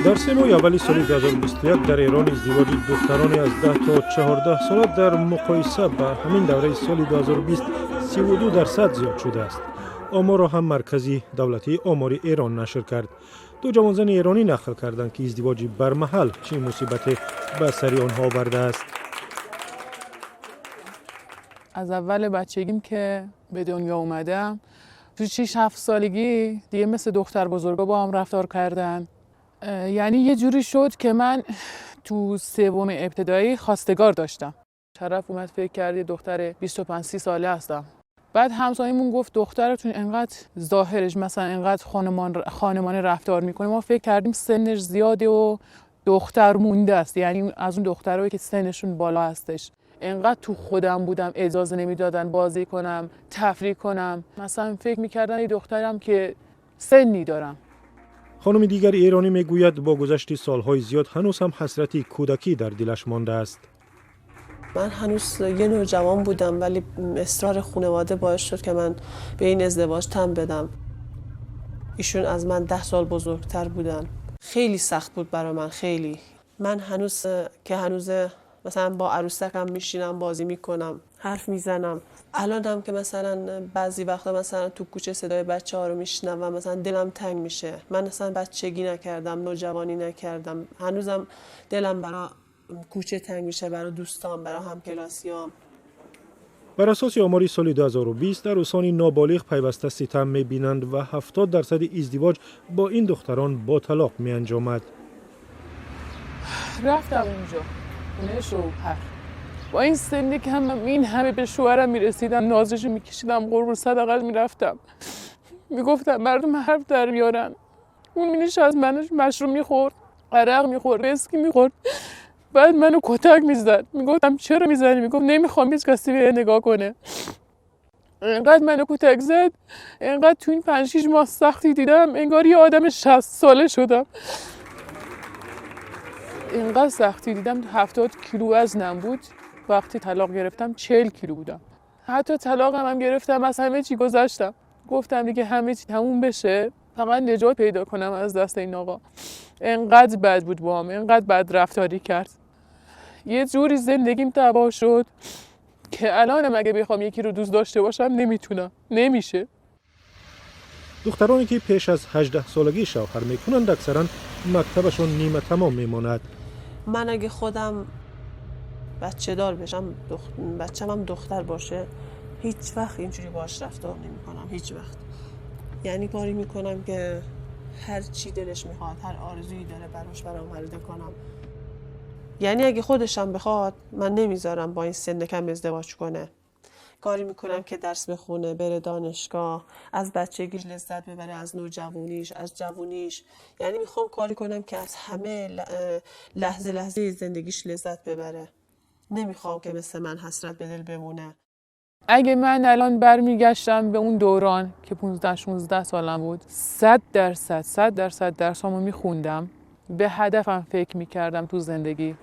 در 3 ماه اولی سال 2021 در ایران ازدواج دختران از 10 تا 14 سال در مقایسه با همین دوره سال 2020 32% زیاد شده است. آمار را هم مرکزی دولتی آمار ایران نشر کرد. دو جوانزن ایرانی نقل کردند که ازدواج برمحل چه مصیبت به سر آنها آورده است. از اول بچگیم که به دنیا اومدم تو 6-7 سالگی دیگه مثل دختر بزرگا با هم رفتار کردن. یعنی یه جوری شد که من تو 3 ابتدایی خواستگار داشتم. طرف اومد فکر کرد یه دختر 25-30 ساله هستم. بعد همسایه‌مون گفت دخترتون انقدر ظاهرش مثلا انقدر خانمانه رفتار میکنه، ما فکر کردیم سنش زیاده و دختر مونده است، یعنی از اون دخترایی که سنشون بالا هستش. انقدر تو خودم بودم اجازه نمیدادن بازی کنم، تفریح کنم. مثلا فکر میکردن یه دخترم که سنی دارم. خانم دیگر ایرانی میگوید با گذشت سالهای زیاد هنوز هم حسرتی کودکی در دلش مانده است. من هنوز یه نوجوان بودم ولی اصرار خانواده باعث شد که من به این ازدواج تن بدم. ایشون از من 10 سال بزرگتر بودن. خیلی سخت بود برای من، خیلی. من هنوز مثلا با عروسکم میشینم بازی میکنم، حرف میزنم. الانم که مثلا بعضی وقتا مثلا تو کوچه صدای بچه‌ها رو میشنوم مثلا دلم تنگ میشه. من اصلا بچگی نکردم، نوجوانی نکردم. هنوزم دلم برای کوچه تنگ میشه، برای دوستام، برای همکلاسیام. بر اساس آمار سال 2020 در عرسان نابالغ پیوسته ستم می‌بینند و 70% ازدواج با این دختران با طلاق می‌انجامد. رفتم اونجا خونه شوهر، با این سنی که این همه به شوهرم میرسیدم، نازش میکشیدم، قربون صدقه میرفتم، میگفتم مردم حرف در میارن. اون مینش از منش مشروب میخورد، عرق میخورد، ویسکی میخورد، بعد منو کتک میزد. میگفتم چرا میزنی؟ میگفت نمیخوام هیچ کسی به نگاه کنه. اینقدر منو کتک زد، اینقدر تو این 5-6 ماه سختی دیدم، انگار یه آدم 60 ساله شدم. اینقدر سختی دیدم، 70 کیلو وزنم بود. وقتی طلاق گرفتم 40 کیلو بودم. حتی طلاقم هم گرفتم، از همه چی گذشتم. گفتم دیگه همه چی تموم بشه، فقط نجات پیدا کنم از دست این آقا. اینقدر بد بود با هم، اینقدر بد رفتاری کرد. یه جوری زندگیم تباه شد که الانم اگه بخوام یکی رو دوست داشته باشم نمیتونم، نمیشه. دخترانی که پیش از 18 سالگی شوهر میکنند اکثرا مکتبشون نیمه تمام میماند. من اگه خودم بچه دار بشم، بچه‌م هم دختر باشه، هیچ وقت اینجوری باهاش رفتار نمی‌کنم، هیچ وقت. یعنی کاری میکنم که هر چی دلش میخواد، هر آرزویی داره براش برآورده کنم. یعنی اگه خودشم بخواد من نمیذارم با این سن کم ازدواج کنه. کاری میکنم که درس بخونه، بره دانشگاه، از بچگیش لذت ببره، از نوجوانیش، از جوونیش. یعنی میخوام کاری کنم که از همه لحظه زندگیش لذت ببره. نمیخوام که مثل من حسرت به دل بمونه. اگه من الان برمیگشتم به اون دوران که 15-16 سالم بود، 100% درسامو میخوندم، به هدفم فکر میکردم تو زندگی.